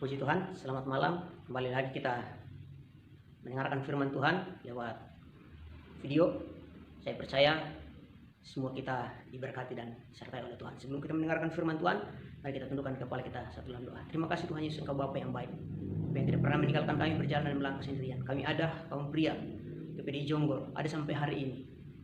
Puji Tuhan, selamat malam. Kembali lagi kita mendengarkan firman Tuhan lewat video. Saya percaya semua kita diberkati dan disertai oleh Tuhan. Sebelum kita mendengarkan firman Tuhan, mari kita tundukkan kepala kita satu dalam doa. Terima kasih Tuhan Yesus, Engkau Bapa yang baik, yang tidak pernah meninggalkan kami berjalan dan melangkah sendirian. Kami ada, kaum pria PPDI Jonggol, ada sampai hari ini.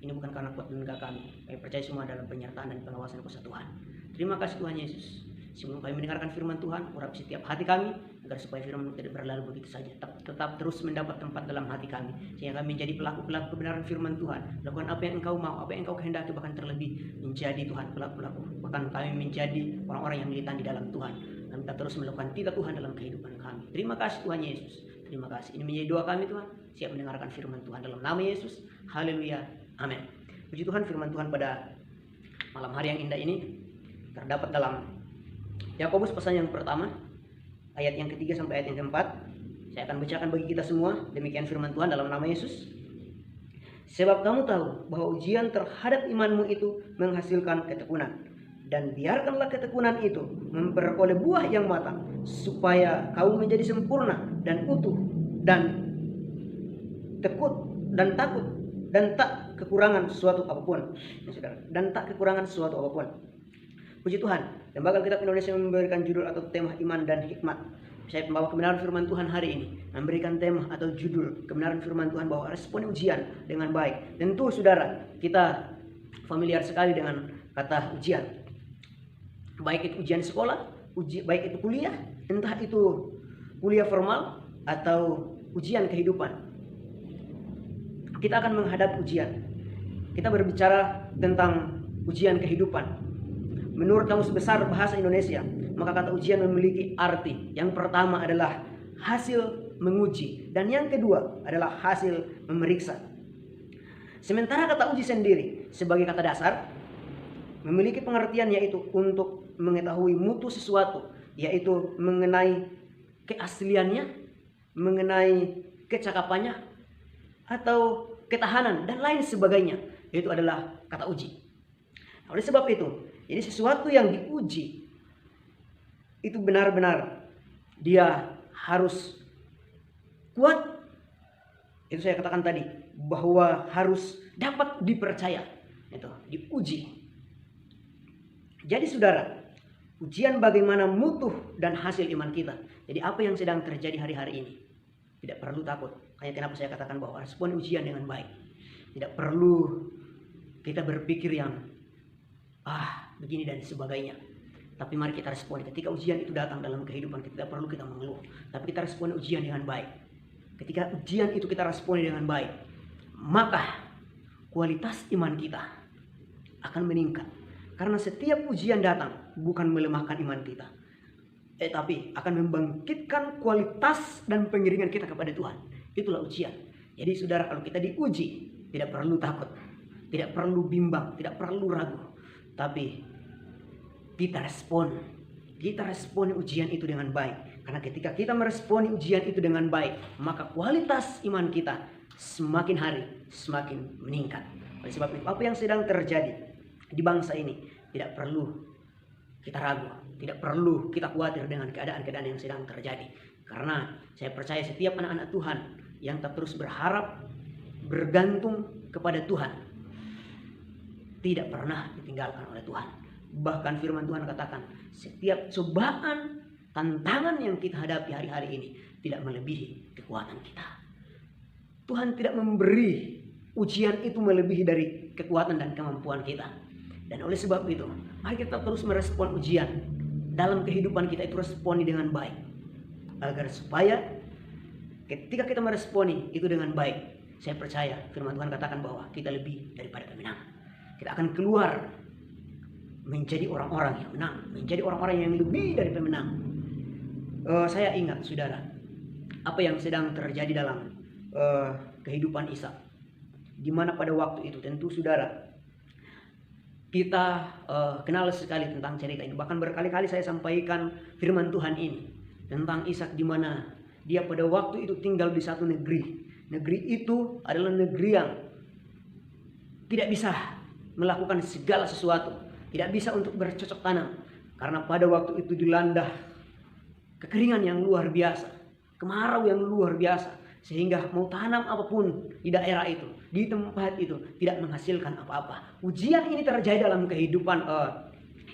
Ini bukan karena kuat tenaga kami. Kami percaya semua dalam penyertaan dan pengawasan kuasa Tuhan. Terima kasih Tuhan Yesus. Sebelum kami mendengarkan firman Tuhan, urapi setiap hati kami agar supaya firman tidak berlalu begitu saja, tetap terus mendapat tempat dalam hati kami, sehingga kami menjadi pelaku-pelaku kebenaran firman Tuhan, lakukan apa yang Engkau mau, apa yang Engkau kehendaki, bahkan terlebih menjadi Tuhan pelaku-pelaku, bahkan kami menjadi orang-orang yang militan di dalam Tuhan. Kami tak terus melakukan titah Tuhan dalam kehidupan kami. Terima kasih Tuhan Yesus, terima kasih. Ini menjadi doa kami Tuhan, siap mendengarkan firman Tuhan dalam nama Yesus. Haleluya, amin. Puji Tuhan, firman Tuhan pada malam hari yang indah ini terdapat dalam Yakobus pasal yang pertama, ayat yang ketiga sampai ayat yang keempat. Saya akan bacakan bagi kita semua. Demikian firman Tuhan dalam nama Yesus. Sebab kamu tahu bahwa ujian terhadap imanmu itu menghasilkan ketekunan. Dan biarkanlah ketekunan itu memperoleh buah yang matang, supaya kamu menjadi sempurna dan utuh dan takut dan tak kekurangan sesuatu apapun. Dan tak kekurangan sesuatu apapun. Puji Tuhan, Lembaga Alkitab Indonesia memberikan judul atau tema iman dan hikmat. Saya pembawa kebenaran firman Tuhan hari ini memberikan tema atau judul kebenaran firman Tuhan bahwa respon ujian dengan baik. Tentu saudara, kita familiar sekali dengan kata ujian. Baik itu ujian sekolah, baik itu kuliah, entah itu kuliah formal atau ujian kehidupan. Kita akan menghadap ujian. Kita berbicara tentang ujian kehidupan. Menurut Kamus Besar Bahasa Indonesia, maka kata ujian memiliki arti. Yang pertama adalah hasil menguji, dan yang kedua adalah hasil memeriksa. Sementara kata uji sendiri sebagai kata dasar memiliki pengertian yaitu untuk mengetahui mutu sesuatu, yaitu mengenai keasliannya, mengenai kecakapannya, atau ketahanan dan lain sebagainya. Itu adalah kata uji. Oleh sebab itu, jadi sesuatu yang diuji itu benar-benar dia harus kuat. Itu saya katakan tadi, bahwa harus dapat dipercaya. Itu diuji. Jadi saudara, ujian bagaimana mutu dan hasil iman kita. Jadi apa yang sedang terjadi hari-hari ini, tidak perlu takut. Hanya kenapa saya katakan bahwa respon ujian dengan baik. Tidak perlu kita berpikir yang begini dan sebagainya. Tapi mari kita respon. Ketika ujian itu datang dalam kehidupan kita, tidak perlu kita mengeluh, tapi kita respon ujian dengan baik. Ketika ujian itu kita respon dengan baik, maka kualitas iman kita akan meningkat. Karena setiap ujian datang bukan melemahkan iman kita, tapi akan membangkitkan kualitas dan pengiringan kita kepada Tuhan. Itulah ujian. Jadi saudara, kalau kita diuji, tidak perlu takut, tidak perlu bimbang, tidak perlu ragu, tapi kita respon ujian itu dengan baik. Karena ketika kita meresponi ujian itu dengan baik, maka kualitas iman kita semakin hari semakin meningkat. Oleh sebab itu, apa yang sedang terjadi di bangsa ini tidak perlu kita ragu, tidak perlu kita khawatir dengan keadaan-keadaan yang sedang terjadi. Karena saya percaya setiap anak-anak Tuhan yang tak terus berharap, bergantung kepada Tuhan, tidak pernah ditinggalkan oleh Tuhan. Bahkan firman Tuhan katakan, setiap cobaan, tantangan yang kita hadapi hari-hari ini tidak melebihi kekuatan kita. Tuhan tidak memberi ujian itu melebihi dari kekuatan dan kemampuan kita. Dan oleh sebab itu, mari kita terus merespon ujian dalam kehidupan kita, itu responi dengan baik. Agar supaya ketika kita meresponi itu dengan baik, saya percaya firman Tuhan katakan bahwa kita lebih daripada pemenang. Kita akan keluar menjadi orang-orang yang menang, menjadi orang-orang yang lebih dari pemenang. Saya ingat saudara, apa yang sedang terjadi dalam kehidupan Ishak, di mana pada waktu itu tentu saudara kita kenal sekali tentang cerita ini. Bahkan berkali-kali saya sampaikan firman Tuhan ini tentang Ishak, di mana dia pada waktu itu tinggal di satu negeri. Negeri itu adalah negeri yang tidak bisa melakukan segala sesuatu, tidak bisa untuk bercocok tanam, karena pada waktu itu dilanda kekeringan yang luar biasa, kemarau yang luar biasa, sehingga mau tanam apapun di daerah itu, di tempat itu tidak menghasilkan apa-apa. Ujian ini terjadi dalam kehidupan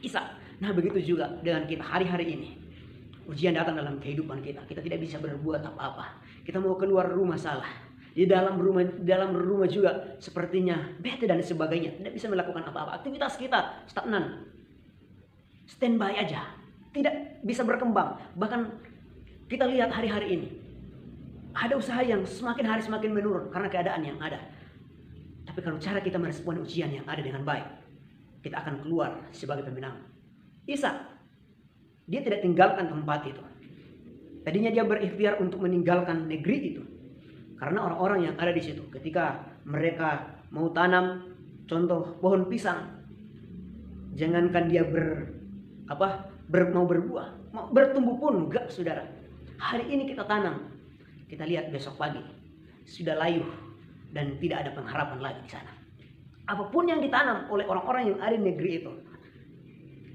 Ishak. Nah begitu juga dengan kita hari-hari ini. Ujian datang dalam kehidupan kita. Kita tidak bisa berbuat apa-apa. Kita mau keluar rumah salah. Di dalam rumah juga sepertinya bete dan sebagainya. Tidak bisa melakukan apa-apa. Aktivitas kita stagnan. Standby aja. Tidak bisa berkembang. Bahkan kita lihat hari-hari ini. Ada usaha yang semakin hari semakin menurun karena keadaan yang ada. Tapi kalau cara kita merespon ujian yang ada dengan baik, kita akan keluar sebagai pemenang. Ishak, dia tidak tinggalkan tempat itu. Tadinya dia berikhtiar untuk meninggalkan negeri itu. Karena orang-orang yang ada di situ, ketika mereka mau tanam contoh pohon pisang, jangankan dia mau berbuah, mau bertumbuh pun enggak, saudara. Hari ini kita tanam, kita lihat besok pagi sudah layu dan tidak ada pengharapan lagi di sana. Apapun yang ditanam oleh orang-orang yang ada di negeri itu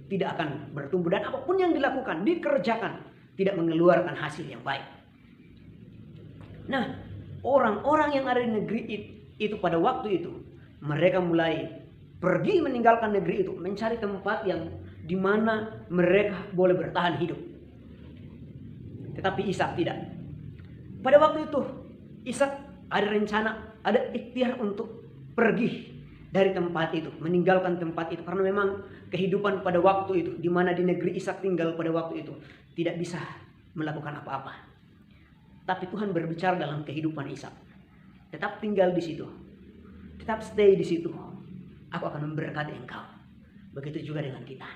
tidak akan bertumbuh, dan apapun yang dilakukan, dikerjakan, tidak mengeluarkan hasil yang baik. Nah, orang-orang yang ada di negeri itu pada waktu itu, mereka mulai pergi meninggalkan negeri itu, mencari tempat yang dimana mereka boleh bertahan hidup. Tetapi Ishak tidak. Pada waktu itu, Ishak ada rencana, ada ikhtiar untuk pergi dari tempat itu, meninggalkan tempat itu, karena memang kehidupan pada waktu itu, di mana di negeri Ishak tinggal pada waktu itu, tidak bisa melakukan apa-apa. Tapi Tuhan berbicara dalam kehidupan Ishak, tetap tinggal di situ, tetap stay di situ. Aku akan memberkati engkau. Begitu juga dengan kita,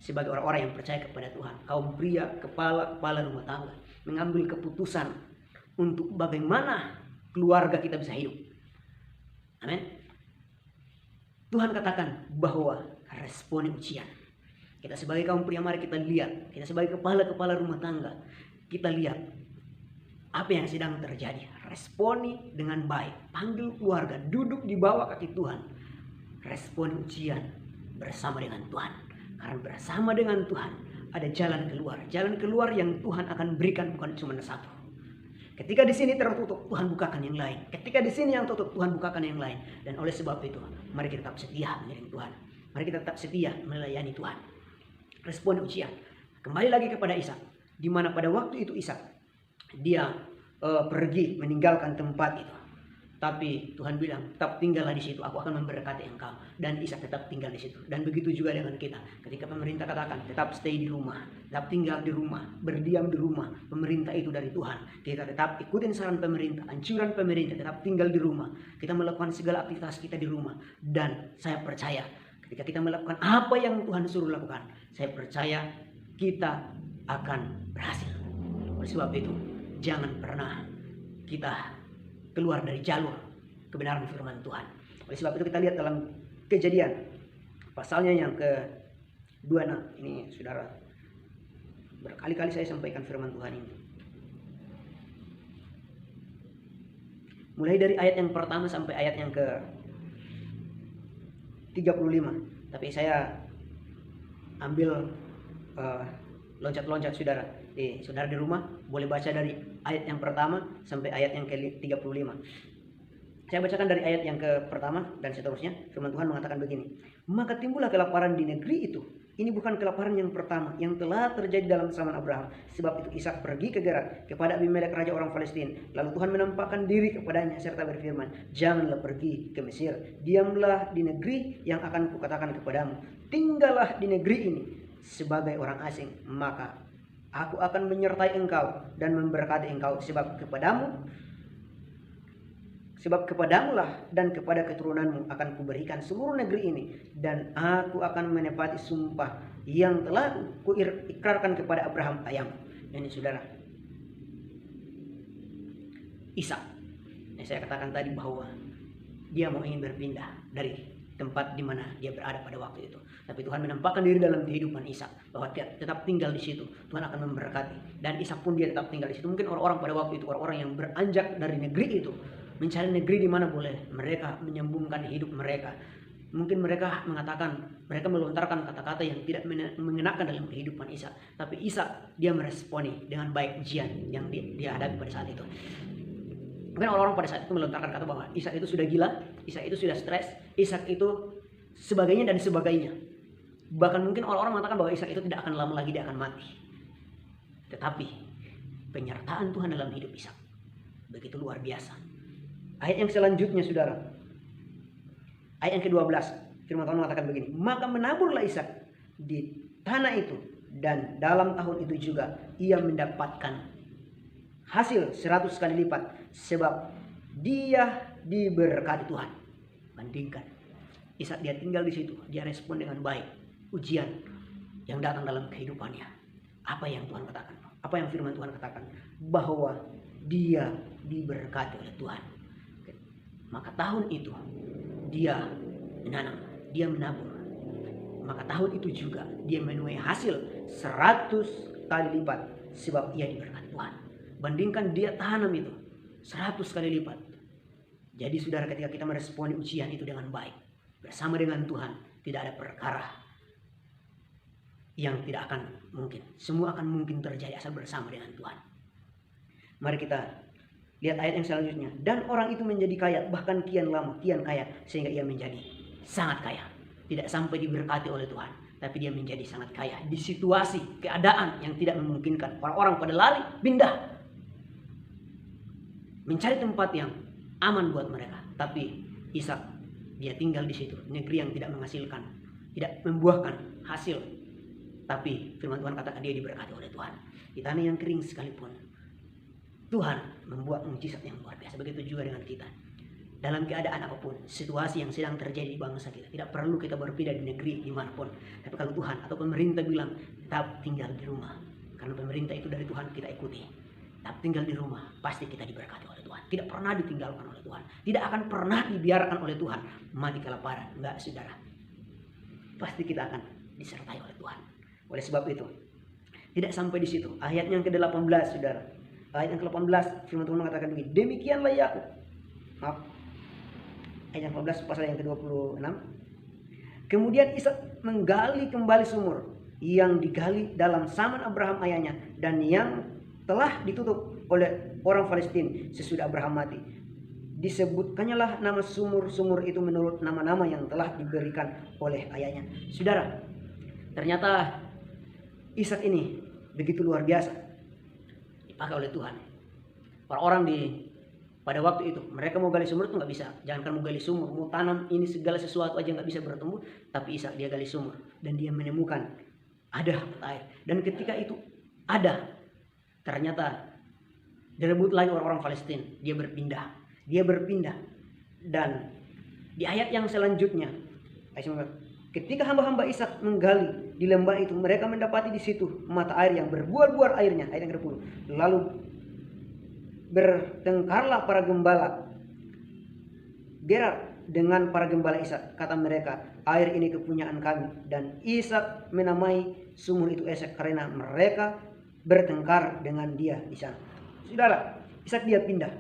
sebagai orang-orang yang percaya kepada Tuhan, kaum pria, kepala rumah tangga, mengambil keputusan untuk bagaimana keluarga kita bisa hidup. Amin. Tuhan katakan bahwa responi ujian. Kita sebagai kaum pria, mari kita lihat. Kita sebagai kepala rumah tangga, kita lihat apa yang sedang terjadi. Responi dengan baik. Panggil keluarga, duduk di bawah kaki Tuhan. Responi ujian bersama dengan Tuhan. Karena bersama dengan Tuhan ada jalan keluar. Jalan keluar yang Tuhan akan berikan bukan cuma satu. Ketika di sini tertutup, Tuhan bukakan yang lain. Ketika di sini yang tutup, Tuhan bukakan yang lain. Dan oleh sebab itu, mari kita tetap setia mengiring Tuhan. Mari kita tetap setia melayani Tuhan. Respon ujian. Kembali lagi kepada Ishak, di mana pada waktu itu Ishak dia pergi meninggalkan tempat itu. Tapi Tuhan bilang, tetap tinggallah di situ, aku akan memberkati engkau. Dan Ishak tetap tinggal di situ. Dan begitu juga dengan kita. Ketika pemerintah katakan, tetap stay di rumah, tetap tinggal di rumah, berdiam di rumah. Pemerintah itu dari Tuhan. Kita tetap ikutin saran pemerintah, anjuran pemerintah, tetap tinggal di rumah. Kita melakukan segala aktivitas kita di rumah. Dan saya percaya, ketika kita melakukan apa yang Tuhan suruh lakukan, saya percaya kita akan berhasil. Oleh sebab itu, jangan pernah kita keluar dari jalur kebenaran firman Tuhan. Oleh sebab itu kita lihat dalam Kejadian pasalnya yang ke-26. Ini saudara, berkali-kali saya sampaikan firman Tuhan ini. Mulai dari ayat yang pertama sampai ayat yang ke-35. Tapi saya ambil loncat-loncat saudara. Saudara di rumah boleh baca dari ayat yang pertama sampai ayat yang ke-35. Saya bacakan dari ayat yang pertama dan seterusnya. Firman Tuhan mengatakan begini. Maka timbullah kelaparan di negeri itu. Ini bukan kelaparan yang pertama yang telah terjadi dalam zaman Abraham. Sebab itu Ishak pergi ke Gerar kepada Abimelek raja orang Palestina. Lalu Tuhan menampakkan diri kepadanya serta berfirman, janganlah pergi ke Mesir. Diamlah di negeri yang akan kukatakan kepadamu. Tinggallah di negeri ini sebagai orang asing. Maka aku akan menyertai engkau dan memberkati engkau, sebab kepadamulah dan kepada keturunanmu akan kuberikan seluruh negeri ini, dan aku akan menepati sumpah yang telah kuikrarkan kepada Abraham ayahmu. Ini saudara, Ishak. Saya katakan tadi bahwa dia mau ingin berpindah dari tempat di mana dia berada pada waktu itu. Tapi Tuhan menampakkan diri dalam kehidupan Ishak bahwa dia tetap tinggal di situ. Tuhan akan memberkati. Dan Ishak pun dia tetap tinggal di situ. Mungkin orang-orang pada waktu itu, orang-orang yang beranjak dari negeri itu, mencari negeri di mana boleh mereka menyambungkan hidup mereka, Mungkin mereka melontarkan kata-kata yang tidak mengenakan dalam kehidupan Ishak. Tapi Ishak dia meresponi dengan baik ujian yang dia hadapi pada saat itu. Mungkin orang-orang pada saat itu melontarkan kata bahwa Ishak itu sudah gila, Ishak itu sudah stres, Ishak itu sebagainya dan sebagainya. Bahkan mungkin orang-orang mengatakan bahwa Ishak itu tidak akan lama lagi dia akan mati. Tetapi penyertaan Tuhan dalam hidup Ishak begitu luar biasa. Ayat yang selanjutnya saudara, ayat yang ke-12, firman Tuhan mengatakan begini, maka menaburlah Ishak di tanah itu, dan dalam tahun itu juga ia mendapatkan hasil 100 kali lipat, sebab dia diberkati Tuhan. Bandingkan, Ishak dia tinggal di situ, dia respon dengan baik ujian yang datang dalam kehidupannya. Apa yang Tuhan katakan? Apa yang firman Tuhan katakan? Bahwa dia diberkati oleh Tuhan. Maka tahun itu dia menanam, dia menabur. Maka tahun itu juga dia menuai hasil 100 kali lipat, sebab ia diberkati Tuhan. Bandingkan dia tanam itu 100 kali lipat. Jadi saudara, ketika kita meresponi ujian itu dengan baik, bersama dengan Tuhan, tidak ada perkara yang tidak akan mungkin. Semua akan mungkin terjadi asal bersama dengan Tuhan. Mari kita lihat ayat yang selanjutnya. Dan orang itu menjadi kaya, bahkan kian lama, kian kaya, sehingga ia menjadi sangat kaya. Tidak sampai diberkati oleh Tuhan, tapi dia menjadi sangat kaya. Di situasi, keadaan yang tidak memungkinkan, orang-orang pada lari, pindah, mencari tempat yang aman buat mereka. Tapi Ishak, dia tinggal di situ, negeri yang tidak menghasilkan, tidak membuahkan hasil. Tapi firman Tuhan katakan dia diberkati oleh Tuhan. Di tanah yang kering sekalipun, Tuhan membuat mujizat yang luar biasa. Begitu juga dengan kita. Dalam keadaan apapun, situasi yang sedang terjadi di bangsa kita, tidak perlu kita berpindah di negeri dimanapun. Tapi kalau Tuhan atau pemerintah bilang, tetap tinggal di rumah, karena pemerintah itu dari Tuhan, kita ikuti. Tetap tinggal di rumah, pasti kita diberkati oleh Tuhan. Tidak pernah ditinggalkan oleh Tuhan. Tidak akan pernah dibiarkan oleh Tuhan mati kelaparan. Enggak saudara. Pasti kita akan disertai oleh Tuhan. Oleh sebab itu, tidak sampai di situ. Ayat yang ke-18 saudara. Ayat yang ke-18 firman Tuhan mengatakan begini, demikianlah Yakub. Maaf. Ayat yang ke-18 pasal yang ke-26. Kemudian Ishak menggali kembali sumur yang digali dalam zaman Abraham ayahnya, dan yang telah ditutup oleh orang Palestina sesudah Abraham mati. Disebutkannya lah nama sumur-sumur itu menurut nama-nama yang telah diberikan oleh ayahnya. Saudara, ternyata Ishak ini begitu luar biasa dipakai oleh Tuhan. Orang-orang pada waktu itu, mereka mau gali sumur itu nggak bisa. Jangankan mau gali sumur, mau tanam ini segala sesuatu aja nggak bisa bertumbuh. Tapi Ishak dia gali sumur dan dia menemukan ada air. Dan ketika itu ada, ternyata direbut lagi orang-orang Palestina. Dia berpindah. Dan di ayat yang selanjutnya, ketika hamba-hamba Ishak menggali di lembah itu, mereka mendapati di situ mata air yang berbuah-buah airnya. Ayat yang ke-10. Lalu bertengkarlah para gembala Gerar dengan para gembala Ishak. Kata mereka, air ini kepunyaan kami. Dan Ishak menamai sumur itu Esek karena mereka bertengkar dengan dia di sana. Saudara, Ishak dia pindah.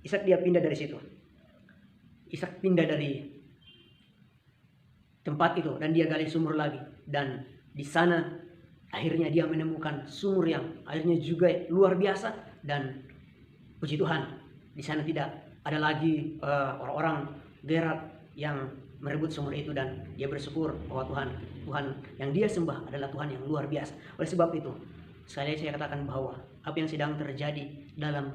Ishak dia pindah dari situ. Ishak pindah dari tempat itu dan dia gali sumur lagi. Dan di sana akhirnya dia menemukan sumur yang airnya juga luar biasa. Dan puji Tuhan, di sana tidak ada lagi orang-orang Gerar yang merebut sumur itu, dan dia bersyukur bahwa Tuhan yang dia sembah adalah Tuhan yang luar biasa. Oleh sebab itu, sekali lagi saya katakan bahwa apa yang sedang terjadi dalam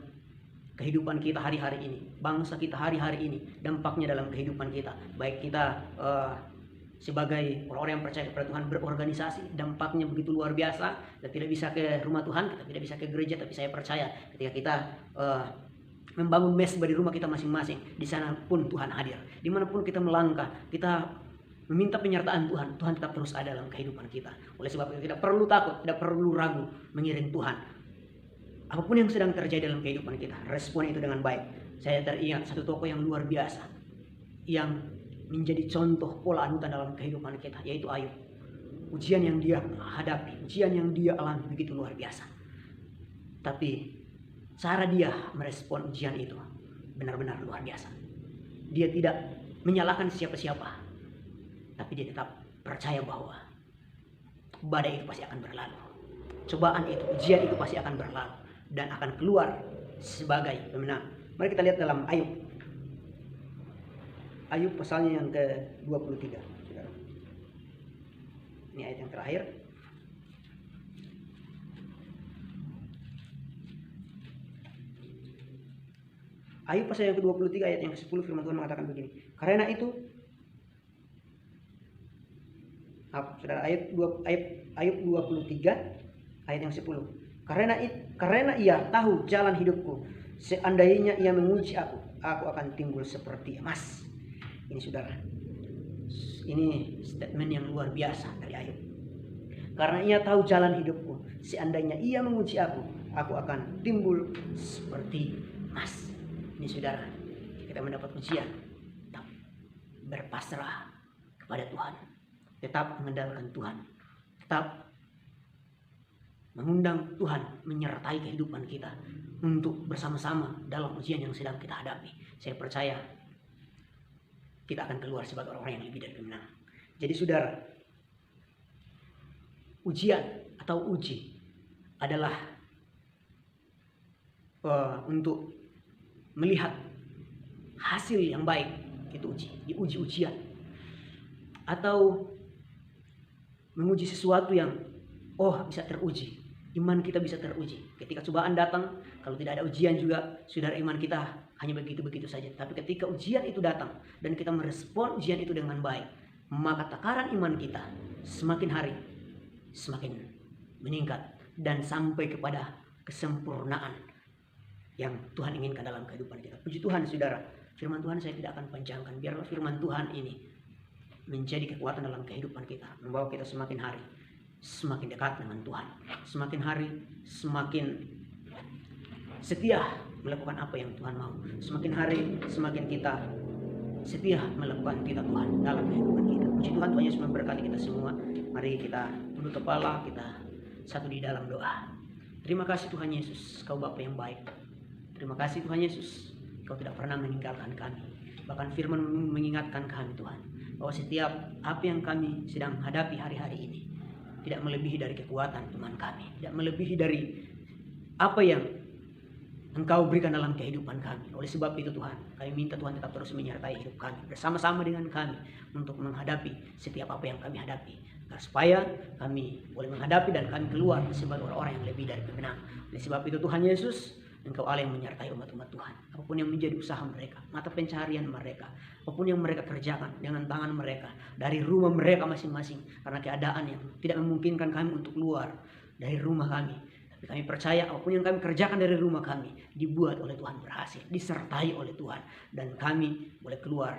kehidupan kita hari-hari ini, bangsa kita hari-hari ini, dampaknya dalam kehidupan kita, baik kita sebagai orang-orang yang percaya kepada Tuhan berorganisasi, dampaknya begitu luar biasa. Kita tidak bisa ke rumah Tuhan, kita tidak bisa ke gereja, tapi saya percaya ketika kita membangun mesbah di rumah kita masing-masing, di sana pun Tuhan hadir. Dimanapun kita melangkah, kita meminta penyertaan Tuhan, Tuhan tetap terus ada dalam kehidupan kita. Oleh sebab itu tidak perlu takut, tidak perlu ragu mengiring Tuhan. Apapun yang sedang terjadi dalam kehidupan kita, respon itu dengan baik. Saya teringat satu tokoh yang luar biasa, yang menjadi contoh pola anutan dalam kehidupan kita, yaitu Ayub. Ujian yang dia hadapi, ujian yang dia alami begitu luar biasa. Tapi cara dia merespon ujian itu benar-benar luar biasa. Dia tidak menyalahkan siapa-siapa, tapi dia tetap percaya bahwa badai itu pasti akan berlalu, cobaan itu, ujian itu pasti akan berlalu dan akan keluar sebagai pemenang. Mari kita lihat dalam Ayub pasalnya yang ke-23. Ini ayat yang terakhir. Ayub pasal yang ke-23 ayat yang ke-10, firman Tuhan mengatakan begini. Karena itu, saudara, Ayub 23 ayat yang 10. Karena ia tahu jalan hidupku, seandainya ia menguji aku akan timbul seperti emas. Ini saudara, ini statement yang luar biasa dari Ayub. Karena ia tahu jalan hidupku, seandainya ia menguji aku akan timbul seperti emas. Ini saudara, kita mendapat ujian, tetap berpasrah kepada Tuhan, tetap mengandalkan Tuhan, tetap mengundang Tuhan menyertai kehidupan kita untuk bersama-sama dalam ujian yang sedang kita hadapi. Saya percaya kita akan keluar sebagai orang-orang yang lebih dari pemenang. Jadi saudara, ujian atau uji adalah untuk melihat hasil yang baik. Itu diuji ujian, atau menguji sesuatu yang bisa teruji. Iman kita bisa teruji ketika cobaan datang. Kalau tidak ada ujian juga, saudara, iman kita hanya begitu-begitu saja. Tapi ketika ujian itu datang dan kita merespon ujian itu dengan baik, maka takaran iman kita semakin hari semakin meningkat dan sampai kepada kesempurnaan yang Tuhan inginkan dalam kehidupan kita. Puji Tuhan saudara, firman Tuhan saya tidak akan panjangkan. Biarlah firman Tuhan ini menjadi kekuatan dalam kehidupan kita, membawa kita semakin hari semakin dekat dengan Tuhan, semakin hari semakin setia melakukan apa yang Tuhan mau, semakin hari semakin kita setia melakukan titah Tuhan dalam kehidupan kita. Puji Tuhan, Tuhan Yesus memberkati kita semua. Mari kita tunduk kepala, kita satu di dalam doa. Terima kasih Tuhan Yesus, Kau Bapa yang baik. Terima kasih Tuhan Yesus, Kau tidak pernah meninggalkan kami. Bahkan firman mengingatkan kami Tuhan, bahwa setiap apa yang kami sedang hadapi hari-hari ini tidak melebihi dari kekuatan Tuhan kami, tidak melebihi dari apa yang Engkau berikan dalam kehidupan kami. Oleh sebab itu Tuhan, kami minta Tuhan tetap terus menyertai hidup kami, bersama-sama dengan kami untuk menghadapi setiap apa yang kami hadapi, supaya kami boleh menghadapi dan kami keluar sebagai orang-orang yang lebih dari pemenang. Oleh sebab itu Tuhan Yesus, Engkau Allah yang menyertai umat-umat Tuhan. Apapun yang menjadi usaha mereka, mata pencaharian mereka, apapun yang mereka kerjakan dengan tangan mereka, dari rumah mereka masing-masing, karena keadaan yang tidak memungkinkan kami untuk keluar dari rumah kami. Tapi kami percaya apapun yang kami kerjakan dari rumah kami dibuat oleh Tuhan berhasil, disertai oleh Tuhan, dan kami boleh keluar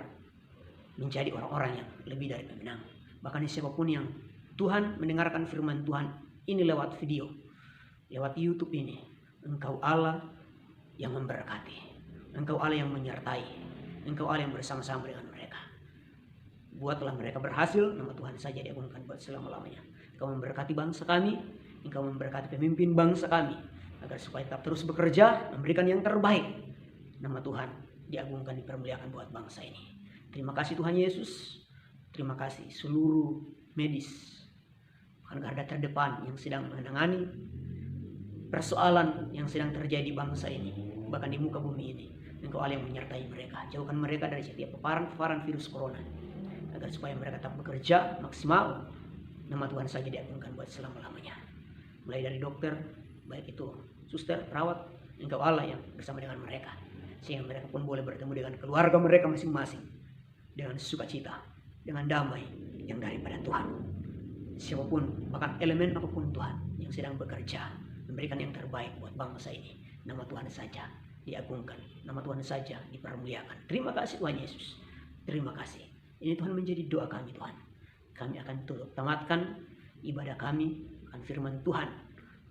menjadi orang-orang yang lebih dari pemenang. Bahkan siapapun yang Tuhan mendengarkan firman Tuhan ini lewat video, lewat YouTube ini, Engkau Allah yang memberkati, Engkau Allah yang menyertai, Engkau Allah yang bersama-sama dengan mereka. Buatlah mereka berhasil, nama Tuhan saja diagungkan buat selama-lamanya. Engkau memberkati bangsa kami, Engkau memberkati pemimpin bangsa kami, agar supaya tetap terus bekerja, memberikan yang terbaik. Nama Tuhan diagungkan, dipermuliakan buat bangsa ini. Terima kasih Tuhan Yesus, terima kasih seluruh medis, garda terdepan yang sedang menangani persoalan yang sedang terjadi di bangsa ini, bahkan di muka bumi ini. Engkau Allah yang menyertai mereka, jauhkan mereka dari setiap paparan virus corona, agar supaya mereka tetap bekerja maksimal. Nama Tuhan saja diagungkan buat selama-lamanya. Mulai dari dokter, baik itu suster, perawat, Engkau Allah yang bersama dengan mereka, sehingga mereka pun boleh bertemu dengan keluarga mereka masing-masing dengan sukacita, dengan damai yang daripada Tuhan. Siapapun, bahkan elemen apapun Tuhan yang sedang bekerja, memberikan yang terbaik buat bangsa ini, nama Tuhan saja diagungkan, nama Tuhan saja dipermuliakan. Terima kasih Tuhan Yesus, terima kasih. Ini Tuhan menjadi doa kami Tuhan. Kami akan tamatkan ibadah kami akan firman Tuhan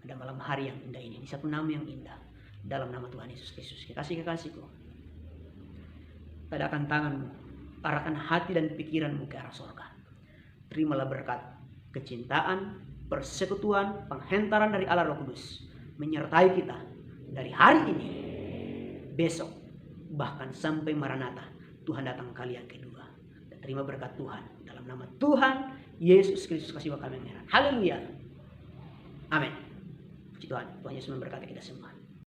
pada malam hari yang indah ini, di satu nama yang indah, dalam nama Tuhan Yesus Kristus. Kekasih-kekasihku, tadahkan tanganmu, arahkan hati dan pikiranmu ke arah surga. Terimalah berkat, kecintaan, persekutuan, penghentaran dari Allah Roh Kudus menyertai kita dari hari ini, besok, bahkan sampai Maranatha, Tuhan datang kali yang kedua. terima berkat Tuhan. Dalam nama Tuhan Yesus Kristus kasih kami mengenal. Haleluya. Amin. Puji Tuhan. Tuhan Yesus memberkati kita semua.